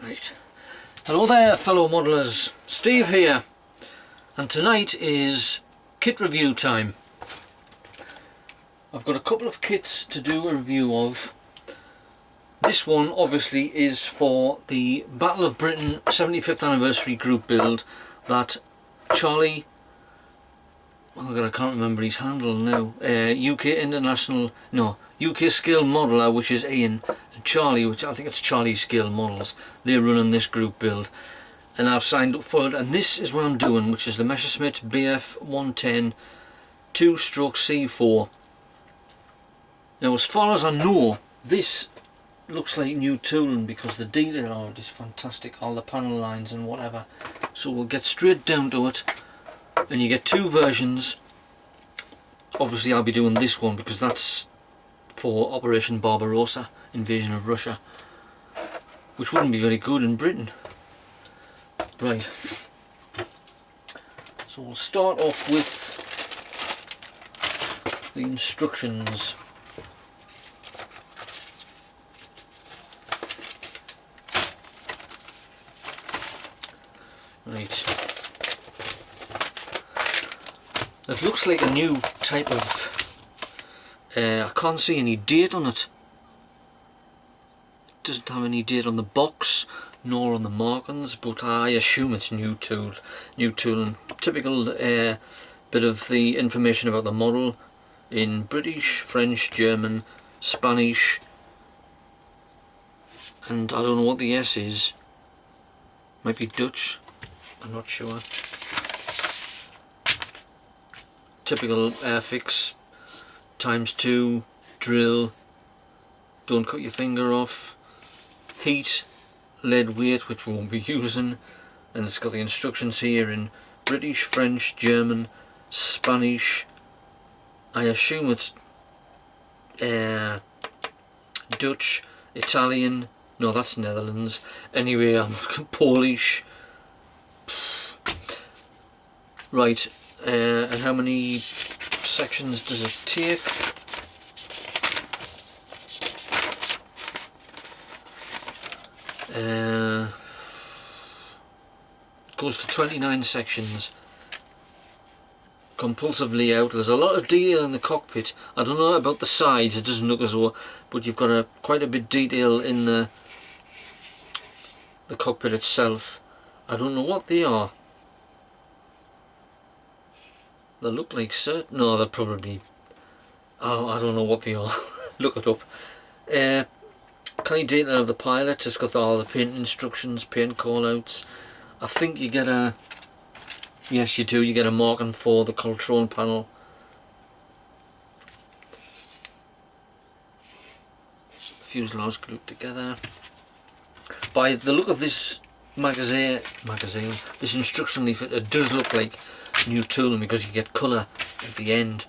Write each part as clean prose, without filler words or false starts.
Right. Hello there fellow modelers, Steve here, and tonight is kit review time. I've got a couple of kits to do a review of. This one obviously is for the Battle of Britain 75th anniversary group build that Charlie, oh God, I can't remember his handle now, UK Scale Modeler, which is Ian, and Charlie, which I think it's Charlie Scale Models, they're running this group build and I've signed up for it, and this is what I'm doing, which is the Messerschmitt BF 110 2/C4. Now as far as I know, this looks like new tooling because the detail on it is fantastic, all the panel lines and whatever. So we'll get straight down to it, and you get two versions. Obviously I'll be doing this one because that's for Operation Barbarossa, invasion of Russia, which wouldn't be very good in Britain. Right, so we'll start off with the instructions. Right, it looks like a new type of, I can't see any date on it. It doesn't have any date on the box nor on the markings, but I assume it's new tooling. Typical bit of the information about the model in British, French, German, Spanish, and I don't know what the S is, might be Dutch, I'm not sure. Typical airfix, ×2, drill, don't cut your finger off, heat, lead weight, which we won't be using, and it's got the instructions here in British, French, German, Spanish, I assume it's Dutch, Italian, no that's Netherlands, anyway I'm Polish. Right, and how many sections does it take? Goes to 29 sections. Compulsive layout. There's a lot of detail in the cockpit. I don't know about the sides, it doesn't look as though, but you've got quite a bit of detail in the cockpit itself. I don't know what they are. They look like certain. No, they're probably. Oh, I don't know what they are. Look it up. Kind of detail of the pilot. It's got all the paint instructions, paint callouts. I think you get a. Yes, you do. You get a marking for the control panel. Fuselage glued together. By the look of this magazine, this instruction leaflet, it does look like new tooling because you get colour at the end.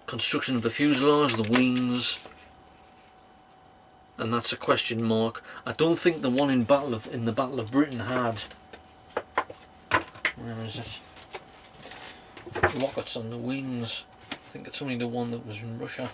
Construction of the fuselage, the wings, and that's a question mark. I don't think the one in the Battle of Britain had. Where is it? Rockets on the wings. I think it's only the one that was in Russia.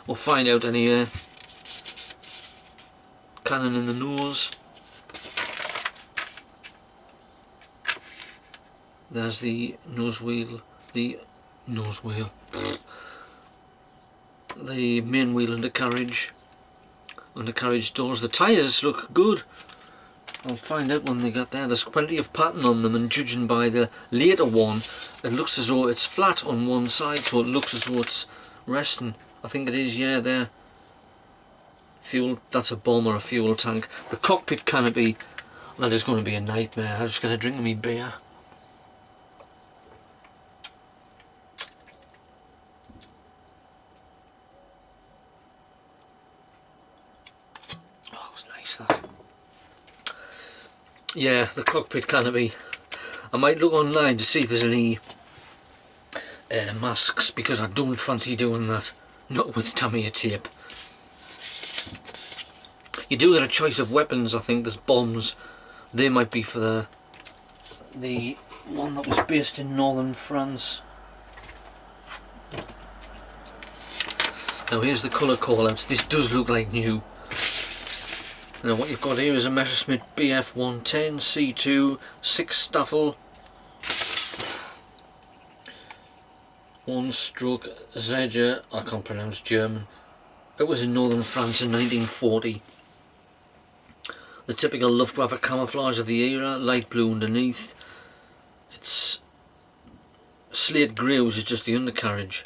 We'll find out anyway. Cannon in the nose. There's the nose wheel, the main wheel undercarriage doors. The tyres look good. I'll find out when they get there. There's plenty of pattern on them, and judging by the later one, it looks as though it's flat on one side, so it looks as though it's resting. I think it is, yeah, there. Fuel, that's a bomb or a fuel tank. The cockpit canopy, that is going to be a nightmare. I just got to drink me beer. Oh, it was nice that. Yeah, the cockpit canopy. I might look online to see if there's any masks, because I don't fancy doing that. Not with Tamiya tape. You do get a choice of weapons. I think there's bombs. They might be for the one that was based in northern France. Now here's the colour callouts. This does look like new. Now what you've got here is a Messerschmitt BF 110 C2 6 staffel 1-stroke Zedger. I can't pronounce German. It was in northern France in 1940. The typical Luftwaffe camouflage of the era, light blue underneath. It's slate grey, which is just the undercarriage,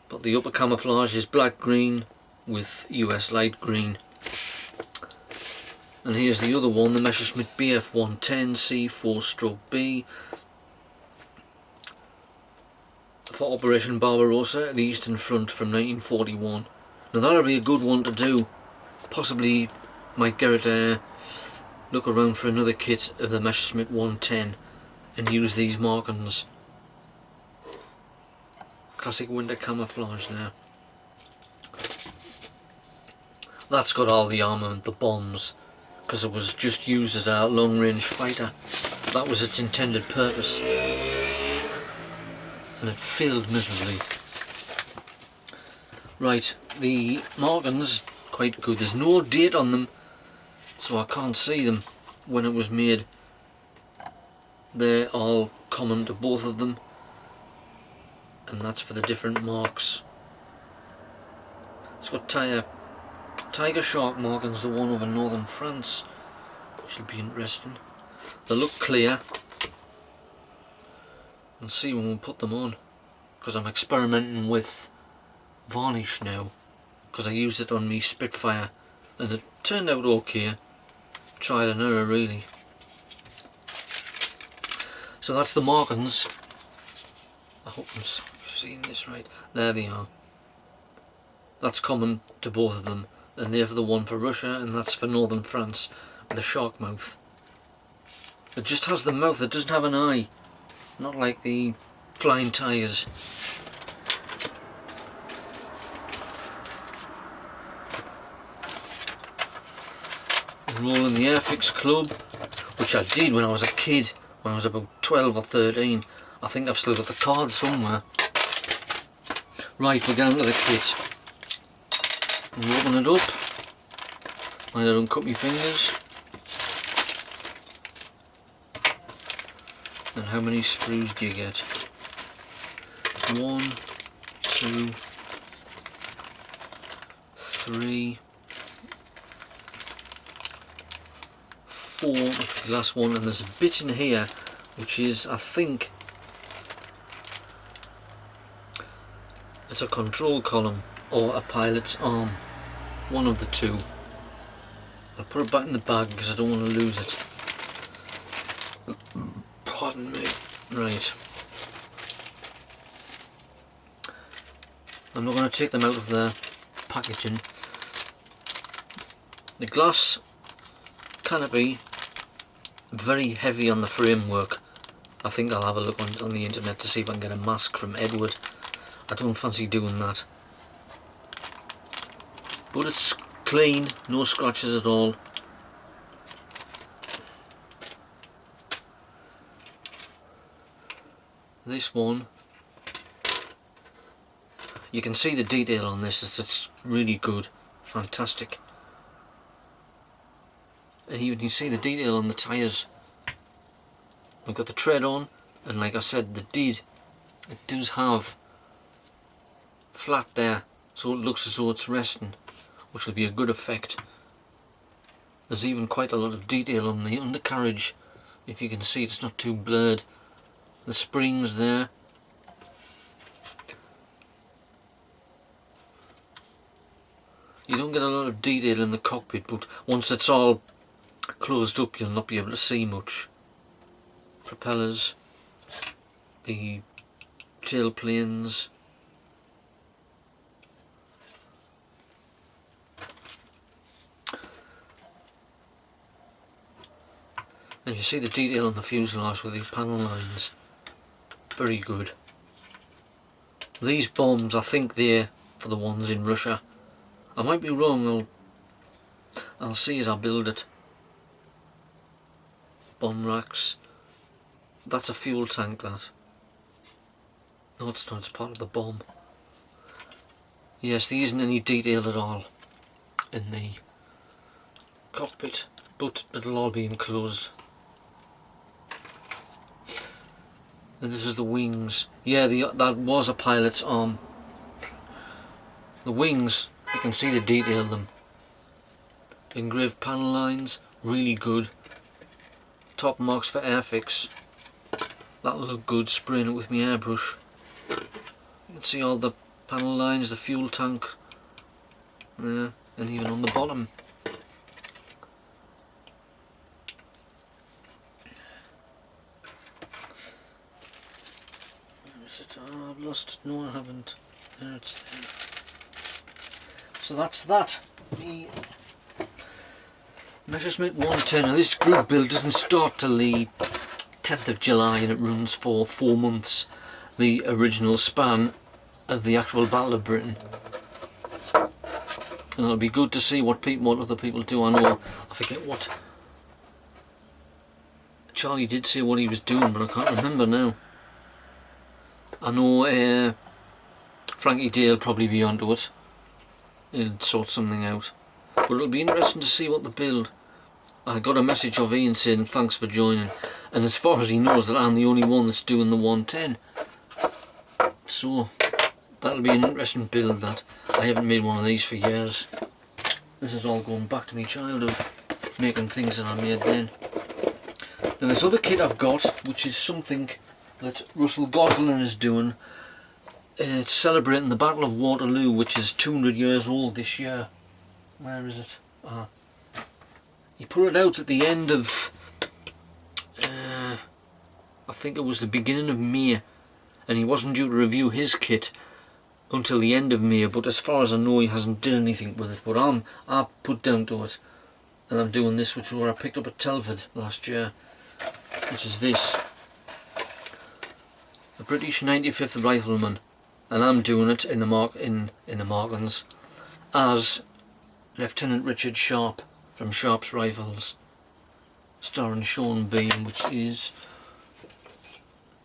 but the upper camouflage is black green with US light green. And here's the other one, the Messerschmitt BF 110 C4-stroke-B for Operation Barbarossa, the Eastern Front from 1941. Now that'll be a good one to do. Possibly might get it look around for another kit of the Messerschmitt 110 and use these markings. Classic winter camouflage there. That's got all the armament, the bombs, because it was just used as a long range fighter. That was its intended purpose, and it failed miserably. Right, the markings, quite good. There's no date on them, so I can't see them when it was made. They're all common to both of them, and that's for the different marks. It's got tiger shark markings, the one over northern France, which will be interesting. They look clear. We'll see when we put them on, because I'm experimenting with varnish now, because I used it on me Spitfire and it turned out okay. Trial and error really. So that's the markings. I hope I'm seeing this right. There they are. That's common to both of them, and they're for the one for Russia, and that's for northern France with a shark mouth. It just has the mouth, it doesn't have an eye, not like the flying tigers. Enroll in the Airfix Club, which I did when I was a kid, when I was about 12 or 13. I think I've still got the card somewhere. Right, we're going to the kit. We'll open it up. I don't cut my fingers. And how many sprues do you get? 1, 2, 3, 4, that's the last one, and there's a bit in here which is, I think, it's a control column or a pilot's arm, one of the two. I'll put it back in the bag because I don't want to lose it. Pardon me. Right. I'm not going to take them out of the packaging. The glass canopy, very heavy on the framework. I think I'll have a look on the internet to see if I can get a mask from Edward. I don't fancy doing that. But it's clean, no scratches at all. This one, you can see the detail on this, it's really good, fantastic. And you can see the detail on the tyres. I've got the tread on, and like I said, it does have flat there, so it looks as though it's resting, which will be a good effect. There's even quite a lot of detail on the undercarriage. If you can see, it's not too blurred. The springs there. You don't get a lot of detail in the cockpit, but once it's all closed up you'll not be able to see much. Propellers, the tail planes, and you see the detail on the fuselage with these panel lines. Very good. These bombs, I think they're for the ones in Russia. I might be wrong, I'll see as I build it. Bomb racks. That's a fuel tank, that. No, it's not, it's part of the bomb. Yes, there isn't any detail at all in the cockpit, but it'll all be enclosed. And this is the wings. Yeah, that was a pilot's arm. The wings, you can see the detail of them. Engraved panel lines, really good. Top marks for Airfix. That'll look good, spraying it with my airbrush. You can see all the panel lines, the fuel tank. Yeah, and even on the bottom. Where is it? Oh, I've lost it. No, I haven't. There it's there. So that's that. The Messerschmitt 110. Now this group build doesn't start till the 10th of July and it runs for 4 months. The original span of the actual Battle of Britain. And it'll be good to see what other people do. I know, I forget what Charlie did say what he was doing, but I can't remember now. I know Frankie Dale probably be onto it. He'll sort something out. But it'll be interesting to see what the build. I got a message of Ian saying thanks for joining, and as far as he knows that I'm the only one that's doing the 110. So that'll be an interesting build. That I haven't made one of these for years. This is all going back to my childhood, making things that I made then. Now this other kit I've got, which is something that Russell Gosling is doing. It's celebrating the Battle of Waterloo, which is 200 years old this year. Where is it? He put it out at the end of, I think it was the beginning of May, and he wasn't due to review his kit until the end of May, but as far as I know he hasn't done anything with it. But I put down to it, and I'm doing this, which is what I picked up at Telford last year, which is this. The British 95th Rifleman, and I'm doing it in the Marklands as Lieutenant Richard Sharp from Sharp's Rifles, starring Sean Bean, which is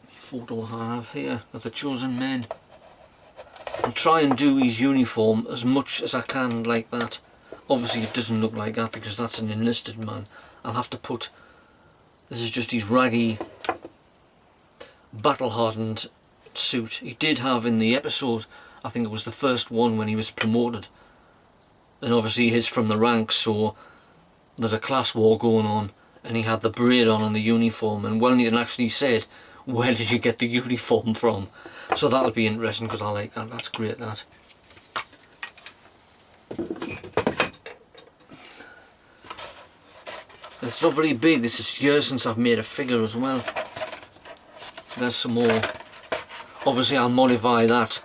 the photo I have here of the chosen men. I'll try and do his uniform as much as I can like that. Obviously it doesn't look like that because that's an enlisted man. I'll have to put, this is just his raggy, battle-hardened suit. He did have in the episode, I think it was the first one when he was promoted, and obviously he's from the ranks, so there's a class war going on, and he had the braid on and the uniform, and Wellington actually said, where did you get the uniform from? So that'll be interesting because I like that. That's great, that. It's not very big. This is years since I've made a figure as well. There's some more. Obviously I'll modify that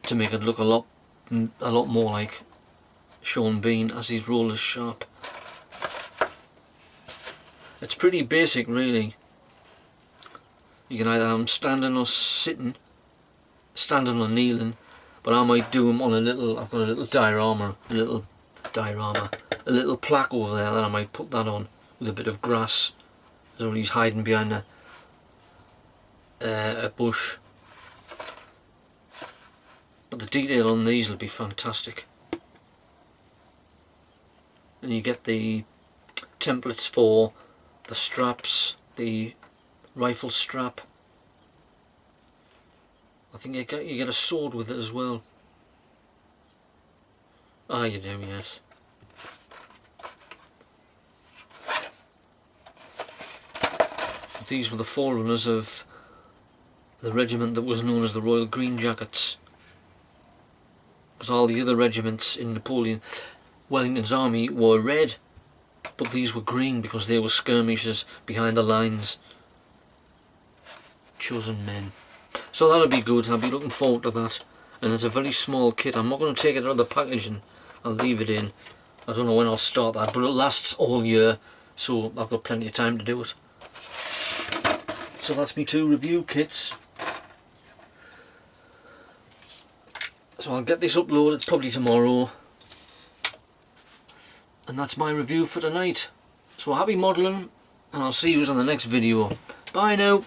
to make it look a lot more like Sean Bean as his role as Sharp. It's pretty basic really. You can either have him standing or sitting, standing or kneeling, but I might do him on a little, I've got a little diorama, a little plaque over there that I might put that on with a bit of grass, so he's hiding behind a bush. But the detail on these will be fantastic. And you get the templates for the straps, the rifle strap. I think you get a sword with it as well. Ah, you do, yes. These were the forerunners of the regiment that was known as the Royal Green Jackets. Because all the other regiments in Wellington's army were red, but these were green because they were skirmishers behind the lines. Chosen men. So that'll be good. I'll be looking forward to that. And it's a very small kit. I'm not going to take it out of the packaging. I'll leave it in. I don't know when I'll start that, but it lasts all year, so I've got plenty of time to do it. So that's me 2 review kits. So I'll get this uploaded probably tomorrow. And that's my review for tonight. So happy modelling, and I'll see you on the next video. Bye now.